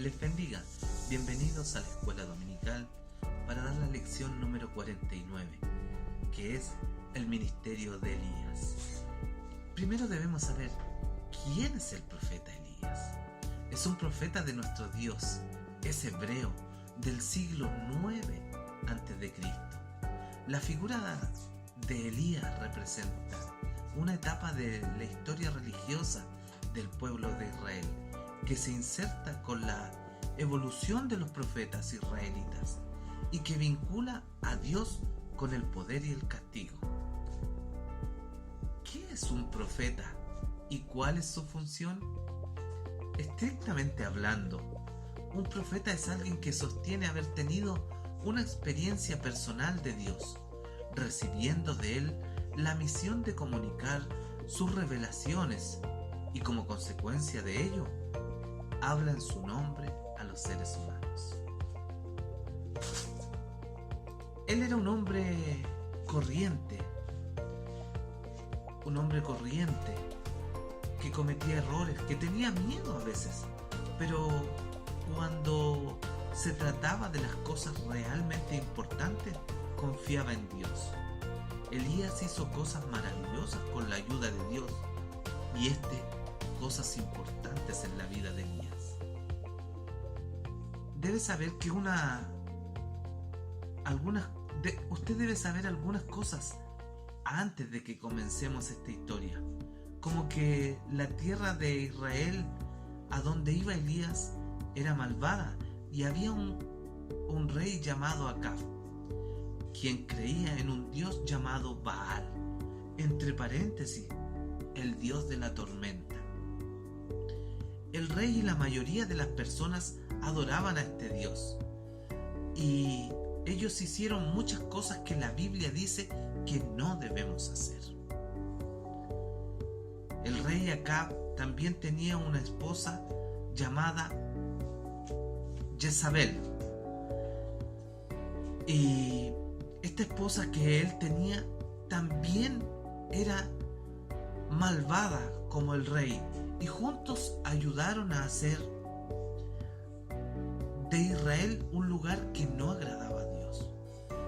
Les bendiga. Bienvenidos a la escuela dominical para dar la lección número 49, que es el ministerio de Elías. Primero debemos saber quién es el profeta Elías. Es un profeta de nuestro Dios, es hebreo, del siglo IX a.C. La figura de Elías representa una etapa de la historia religiosa del pueblo de Israel, que se inserta con la evolución de los profetas israelitas y que vincula a Dios con el poder y el castigo. ¿Qué es un profeta y cuál es su función? Estrictamente hablando, un profeta es alguien que sostiene haber tenido una experiencia personal de Dios, recibiendo de él la misión de comunicar sus revelaciones y como consecuencia de ello, habla en su nombre a los seres humanos. Él era un hombre corriente que cometía errores, que tenía miedo a veces, pero cuando se trataba de las cosas realmente importantes, confiaba en Dios. Elías hizo cosas maravillosas con la ayuda de Dios y cosas importantes en la vida de Elías. Debe saber que usted debe saber algunas cosas antes de que comencemos esta historia, como que la tierra de Israel a donde iba Elías era malvada y había un rey llamado Acab, quien creía en un dios llamado Baal, entre paréntesis, el dios de la tormenta. El rey y la mayoría de las personas adoraban a este dios y ellos hicieron muchas cosas que la Biblia dice que no debemos hacer. El rey Acab también tenía una esposa llamada Jezabel, y esta esposa que él tenía también era malvada como el rey, y juntos ayudaron a hacer de Israel un lugar que no agradaba a Dios.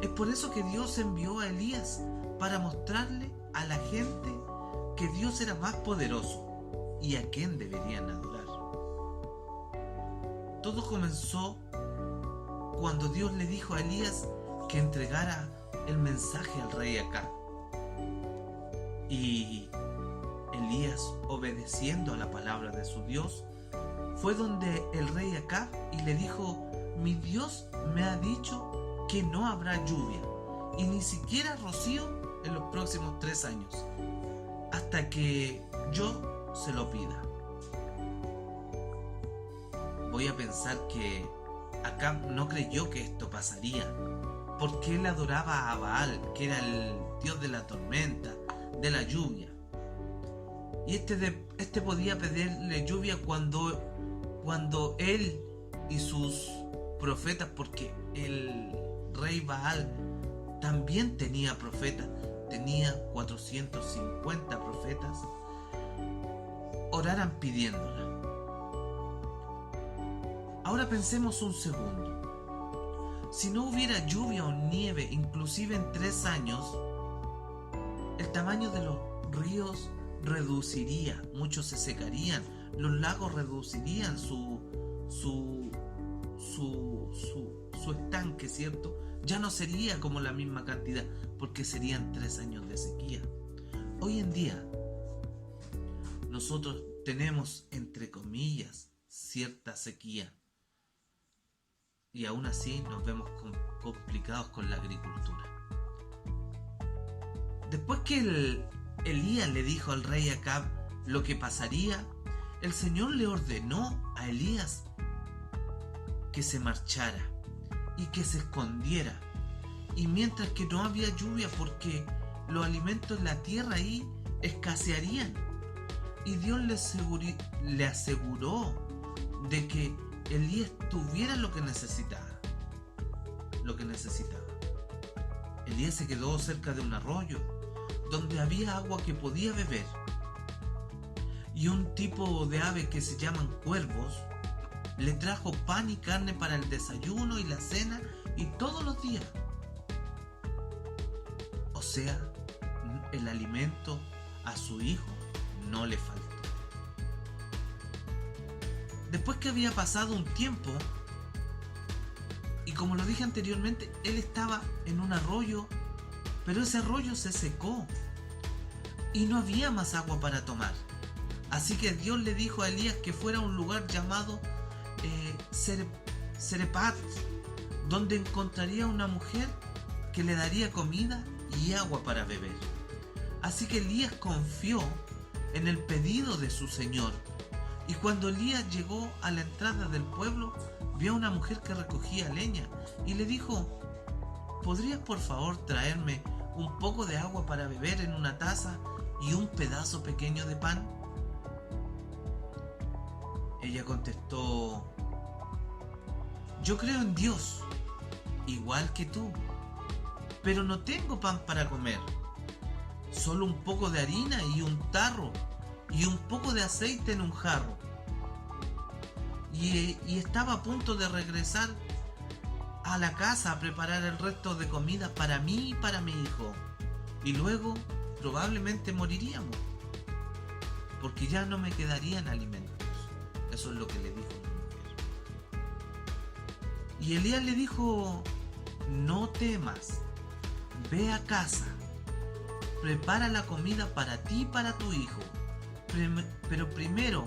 Es por eso que Dios envió a Elías para mostrarle a la gente que Dios era más poderoso y a quién deberían adorar. Todo comenzó cuando Dios le dijo a Elías que entregara el mensaje al rey Acab. Y Elías, obedeciendo a la palabra de su Dios, fue donde el rey Acab y le dijo: mi Dios me ha dicho que no habrá lluvia y ni siquiera rocío en los próximos 3 años, hasta que yo se lo pida. Voy a pensar que Acab no creyó que esto pasaría, porque él adoraba a Baal, que era el dios de la tormenta, de la lluvia. Y este podía pedirle lluvia cuando él y sus profetas, porque el rey Baal también tenía profetas, tenía 450 profetas, oraran pidiéndola. Ahora pensemos un segundo. Si no hubiera lluvia o nieve, inclusive en 3 años, el tamaño de los ríos reduciría, muchos se secarían, los lagos reducirían su estanque, ¿cierto? Ya no sería como la misma cantidad, porque serían 3 años de sequía. Hoy en día, nosotros tenemos, entre comillas, cierta sequía. Y aún así nos vemos complicados con la agricultura. Después que Elías le dijo al rey Acab lo que pasaría, el Señor le ordenó a Elías que se marchara y que se escondiera. Y mientras que no había lluvia, porque los alimentos en la tierra ahí escasearían. Y Dios le aseguró de que Elías tuviera lo que necesitaba. Elías se quedó cerca de un arroyo donde había agua que podía beber. Y un tipo de ave que se llaman cuervos le trajo pan y carne para el desayuno y la cena y todos los días. O sea, el alimento a su hijo no le faltó. Después que había pasado un tiempo, y como lo dije anteriormente, él estaba en un arroyo, pero ese arroyo se secó y no había más agua para tomar. Así que Dios le dijo a Elías que fuera a un lugar llamado Serepat, donde encontraría una mujer que le daría comida y agua para beber. Así que Elías confió en el pedido de su señor. Y cuando Elías llegó a la entrada del pueblo, vio a una mujer que recogía leña y le dijo: ¿podrías por favor traerme un poco de agua para beber en una taza y un pedazo pequeño de pan? Ella contestó: yo creo en Dios, igual que tú, pero no tengo pan para comer, solo un poco de harina y un tarro y un poco de aceite en un jarro. Y estaba a punto de regresar a la casa a preparar el resto de comida para mí y para mi hijo. Y luego probablemente moriríamos, porque ya no me quedarían alimentos. Eso es lo que le dijo la mujer. Y Elías le dijo: no temas, ve a casa, prepara la comida para ti y para tu hijo. Pero primero,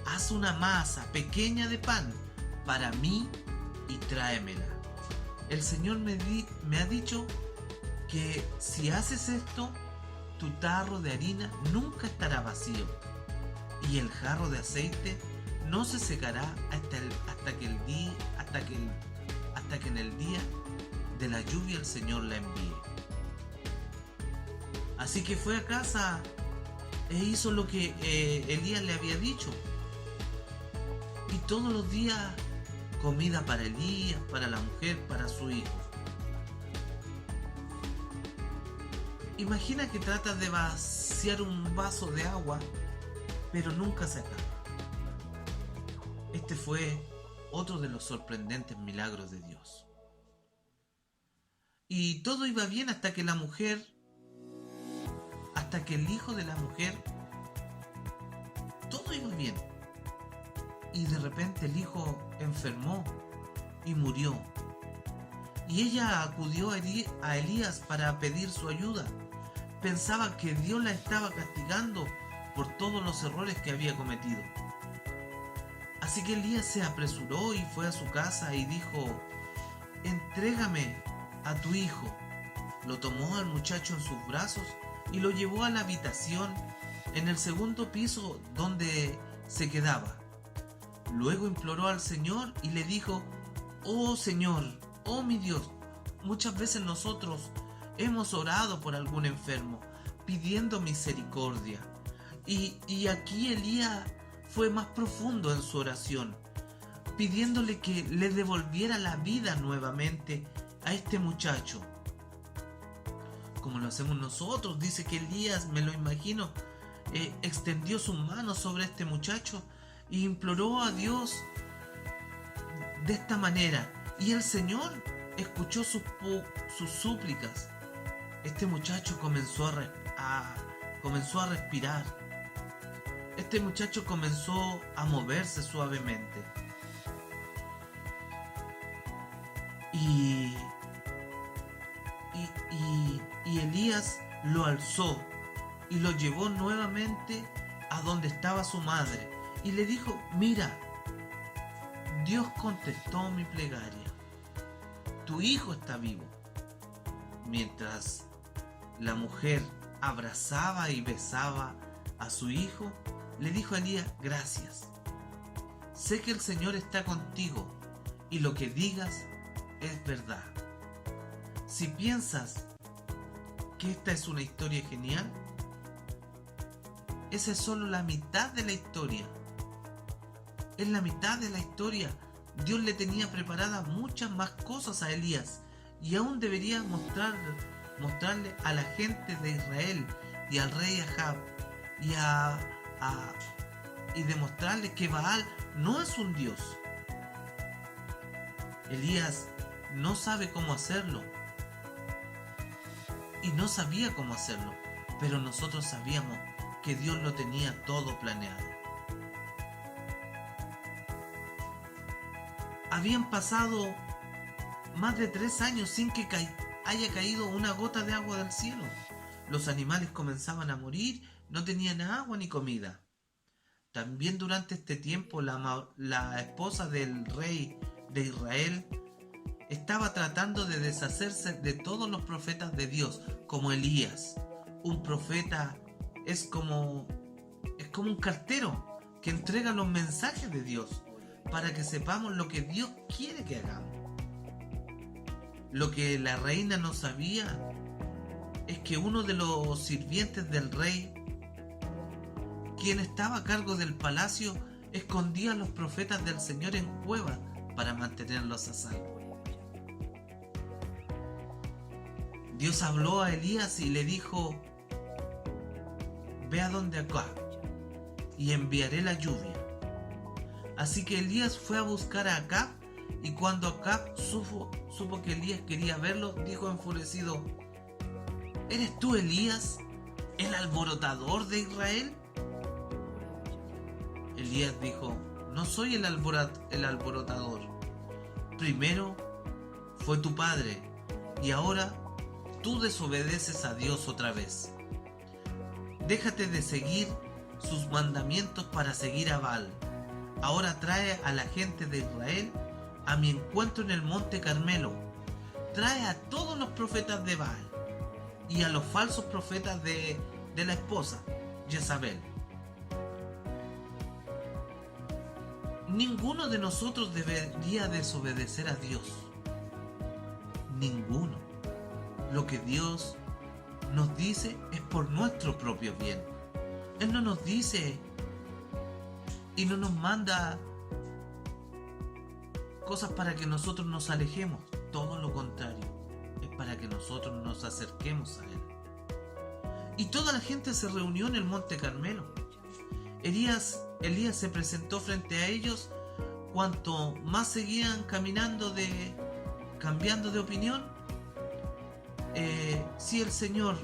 haz una masa pequeña de pan para mí y tráemela. El Señor me ha dicho que si haces esto, tu tarro de harina nunca estará vacío y el jarro de aceite no se secará hasta que en el día de la lluvia el Señor la envíe. Así que fue a casa e hizo lo que Elías le había dicho. Y todos los días comida para Elías, para la mujer, para su hijo. Imagina que tratas de vaciar un vaso de agua, pero nunca se acaba. Este fue otro de los sorprendentes milagros de Dios. Y todo iba bien hasta que el hijo de la mujer, todo iba bien. Y de repente el hijo enfermó y murió. Y ella acudió a Elías para pedir su ayuda. Pensaba que Dios la estaba castigando por todos los errores que había cometido. Así que Elías se apresuró y fue a su casa y dijo: entrégame a tu hijo. Lo tomó al muchacho en sus brazos y lo llevó a la habitación en el segundo piso donde se quedaba. Luego imploró al Señor y le dijo: oh Señor, oh mi Dios, muchas veces nosotros hemos orado por algún enfermo pidiendo misericordia. Y aquí Elías fue más profundo en su oración, pidiéndole que le devolviera la vida nuevamente a este muchacho. Como lo hacemos nosotros, dice que Elías, me lo imagino, extendió sus manos sobre este muchacho e imploró a Dios de esta manera. Y el Señor escuchó sus súplicas. Este muchacho comenzó a respirar. Este muchacho comenzó a moverse suavemente. Y Elías lo alzó y lo llevó nuevamente a donde estaba su madre y le dijo: mira, Dios contestó mi plegaria, tu hijo está vivo. Mientras la mujer abrazaba y besaba a su hijo, le dijo a Elías: gracias, sé que el Señor está contigo y lo que digas es verdad. Si piensas que esta es una historia genial, esa es solo la mitad de la historia. En la mitad de la historia, Dios le tenía preparadas muchas más cosas a Elías y aún debería mostrarle a la gente de Israel y al rey Ahab y demostrarles que Baal no es un dios. Elías no sabe cómo hacerlo y no sabía cómo hacerlo, pero nosotros sabíamos que Dios lo tenía todo planeado. Habían pasado más de 3 años sin que haya caído una gota de agua del cielo. Los animales comenzaban a morir, no tenían agua ni comida. También durante este tiempo la esposa del rey de Israel estaba tratando de deshacerse de todos los profetas de Dios, como Elías. Un profeta es como un cartero que entrega los mensajes de Dios para que sepamos lo que Dios quiere que hagamos. Lo que la reina no sabía es que uno de los sirvientes del rey, quien estaba a cargo del palacio, escondía a los profetas del Señor en cuevas para mantenerlos a salvo. Dios habló a Elías y le dijo: ve a donde Acab y enviaré la lluvia. Así que Elías fue a buscar a Acab, y cuando Acab supo que Elías quería verlo, dijo enfurecido: ¿eres tú Elías, el alborotador de Israel? Elías dijo: no soy el alborotador. Primero fue tu padre y ahora tú desobedeces a Dios otra vez. Déjate de seguir sus mandamientos para seguir a Baal. Ahora trae a la gente de Israel a mi encuentro en el monte Carmelo. Trae a todos los profetas de Baal y a los falsos profetas de la esposa, Jezabel. Ninguno de nosotros debería desobedecer a Dios. Ninguno. Lo que Dios nos dice es por nuestro propio bien. Él no nos dice y no nos manda cosas para que nosotros nos alejemos. Todo lo contrario, es para que nosotros nos acerquemos a Él. Y toda la gente se reunió en el monte Carmelo. Elías se presentó frente a ellos. Cuanto más seguían cambiando de opinión, si el Señor,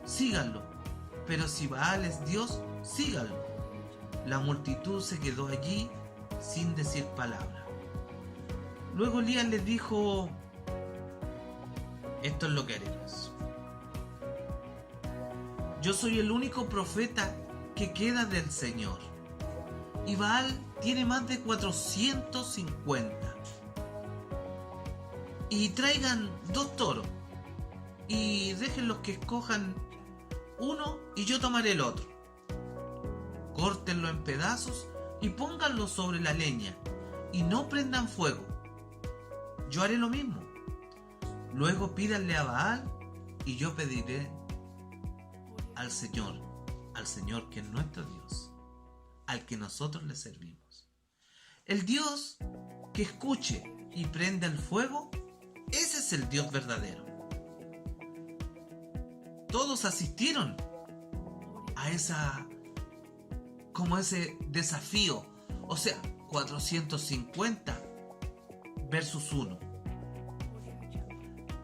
síganlo, pero si Baal es Dios, síganlo. La multitud se quedó allí sin decir palabra. Luego Elías les dijo: esto es lo que haremos. Yo soy el único profeta que queda del Señor, y Baal tiene más de 450. Y traigan 2 toros y déjenlos que escojan uno y yo tomaré el otro. Córtenlo en pedazos y pónganlo sobre la leña y no prendan fuego. Yo haré lo mismo. Luego pídanle a Baal y yo pediré al Señor que es nuestro Dios, al que nosotros le servimos. El Dios que escuche y prenda el fuego, ese es el Dios verdadero. Todos asistieron a ese desafío, o sea, 450 versus 1.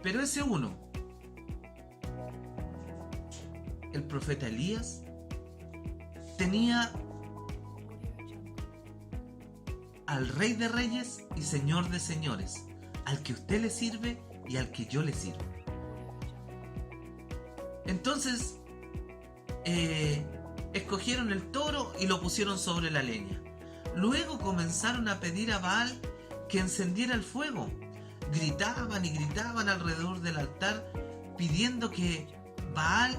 Pero ese 1, el profeta Elías, tenía al Rey de Reyes y Señor de Señores, al que usted le sirve y al que yo le sirvo. Entonces, escogieron el toro y lo pusieron sobre la leña. Luego comenzaron a pedir a Baal que encendiera el fuego. Gritaban y gritaban alrededor del altar pidiendo que Baal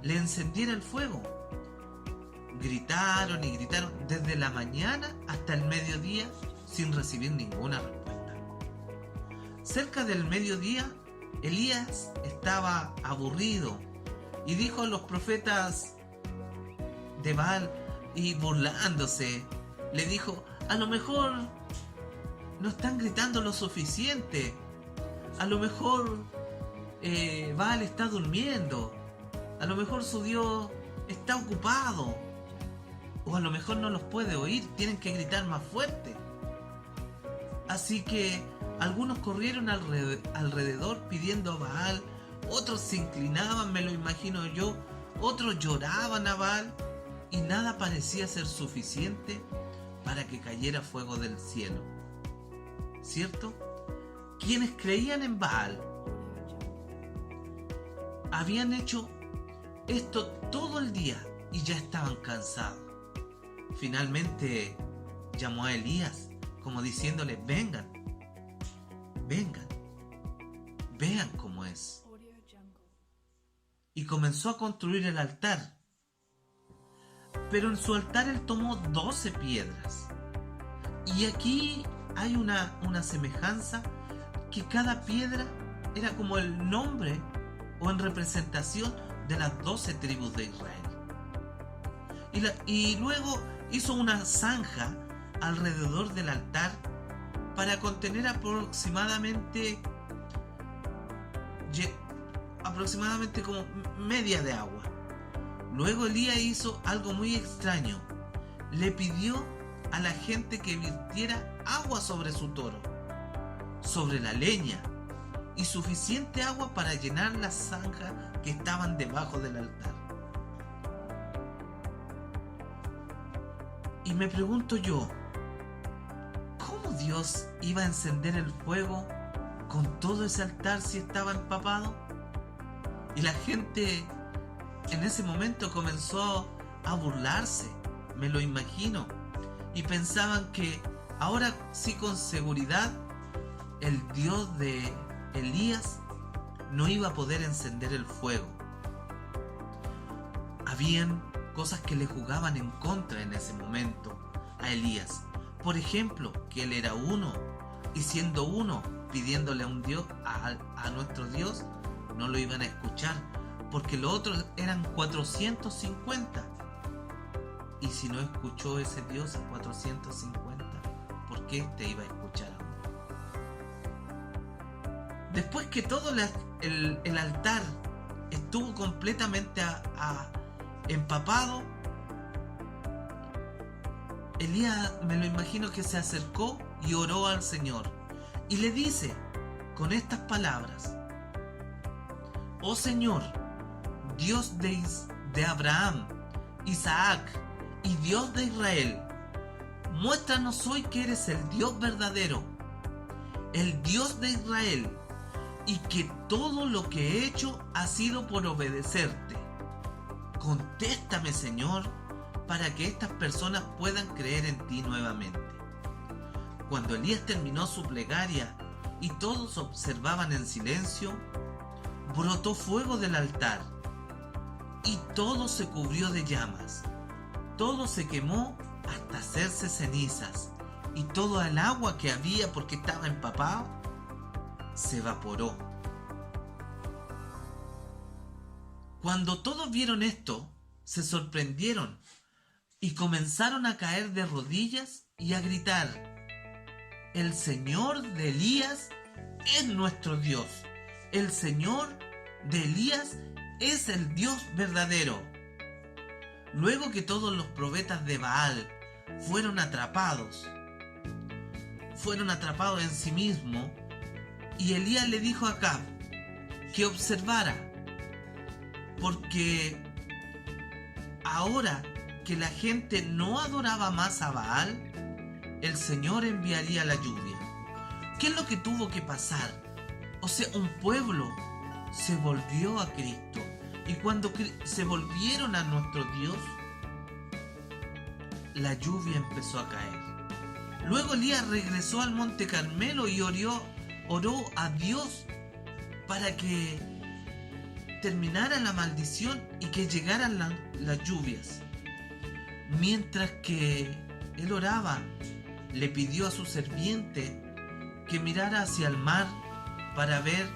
le encendiera el fuego. Gritaron y gritaron desde la mañana hasta el mediodía sin recibir ninguna respuesta. Cerca del mediodía, Elías estaba aburrido y dijo a los profetas de Baal, y burlándose, le dijo: a lo mejor no están gritando lo suficiente, a lo mejor Baal está durmiendo, a lo mejor su Dios está ocupado. o a lo mejor no los puede oír, tienen que gritar más fuerte. Así que algunos corrieron alrededor pidiendo a Baal, otros se inclinaban, me lo imagino yo, otros lloraban a Baal, y nada parecía ser suficiente para que cayera fuego del cielo. ¿Cierto? Quienes creían en Baal habían hecho esto todo el día y ya estaban cansados. Finalmente llamó a Elías, como diciéndole: vengan, vengan, vean cómo es. Y comenzó a construir el altar. Pero en su altar él tomó 12 piedras. Y aquí hay una semejanza, que cada piedra era como el nombre o en representación de las 12 tribus de Israel. Y luego hizo una zanja alrededor del altar para contener aproximadamente como media de agua. Luego Elías hizo algo muy extraño. Le pidió a la gente que virtiera agua sobre su toro, sobre la leña, y suficiente agua para llenar las zanjas que estaban debajo del altar. Y me pregunto yo, ¿cómo Dios iba a encender el fuego con todo ese altar si estaba empapado? Y la gente en ese momento comenzó a burlarse, me lo imagino, y pensaban que ahora sí, con seguridad, el Dios de Elías no iba a poder encender el fuego. Habían cosas que le jugaban en contra en ese momento a Elías. Por ejemplo, que él era uno, y siendo uno, pidiéndole a un Dios, a nuestro Dios, no lo iban a escuchar, porque los otros eran 450. Y si no escuchó ese Dios a 450, ¿por qué te iba a escuchar a uno? Después que todo el altar estuvo completamente empapado, Elías, me lo imagino, que se acercó y oró al Señor. Y le dice con estas palabras: oh Señor, Dios de Abraham, Isaac y Dios de Israel, muéstranos hoy que eres el Dios verdadero, el Dios de Israel, y que todo lo que he hecho ha sido por obedecerte. Contéstame, Señor, para que estas personas puedan creer en ti nuevamente. Cuando Elías terminó su plegaria y todos observaban en silencio, brotó fuego del altar y todo se cubrió de llamas. Todo se quemó hasta hacerse cenizas, y todo el agua que había, porque estaba empapado, se evaporó. Cuando todos vieron esto, se sorprendieron y comenzaron a caer de rodillas y a gritar: el Señor de Elías es nuestro Dios. El Señor de Elías es el Dios verdadero. Luego que todos los profetas de Baal fueron atrapados en sí mismos, y Elías le dijo a Acab que observara, porque ahora que la gente no adoraba más a Baal, el Señor enviaría la lluvia. ¿Qué es lo que tuvo que pasar? O sea, un pueblo se volvió a Cristo, y cuando se volvieron a nuestro Dios, la lluvia empezó a caer. Luego Elías regresó al monte Carmelo y oró a Dios para que terminara la maldición y que llegaran las lluvias. Mientras que él oraba, le pidió a su sirviente que mirara hacia el mar para ver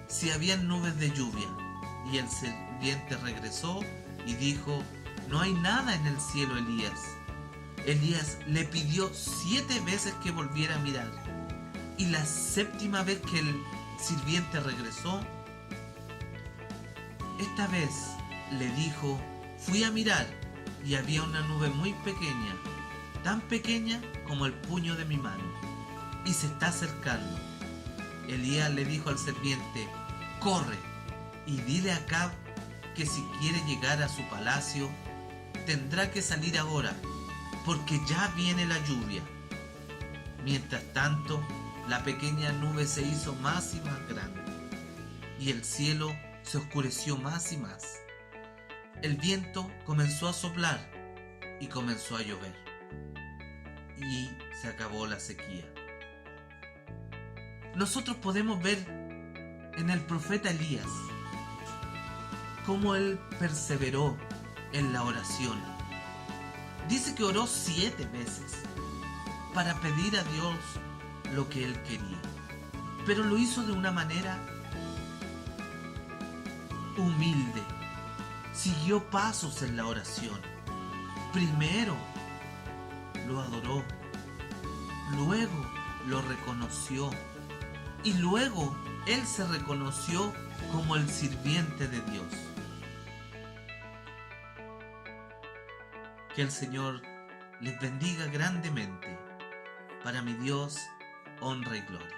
si había nubes de lluvia. Y el sirviente regresó y dijo: no hay nada en el cielo, Elías. Elías le pidió 7 veces que volviera a mirar, y la 7ª vez que el sirviente regresó, esta vez le dijo: fui a mirar y había una nube muy pequeña, tan pequeña como el puño de mi mano, y se está acercando. Elías le dijo al sirviente: corre y dile a Acab que si quiere llegar a su palacio, tendrá que salir ahora, porque ya viene la lluvia. Mientras tanto, la pequeña nube se hizo más y más grande, y el cielo se oscureció más y más. El viento comenzó a soplar y comenzó a llover, y se acabó la sequía. Nosotros podemos ver en el profeta Elías cómo él perseveró en la oración. Dice que oró 7 veces para pedir a Dios lo que él quería, pero lo hizo de una manera humilde. Siguió pasos en la oración. Primero lo adoró, luego lo reconoció y luego él se reconoció como el sirviente de Dios. Que el Señor les bendiga grandemente. Para mi Dios, honra y gloria.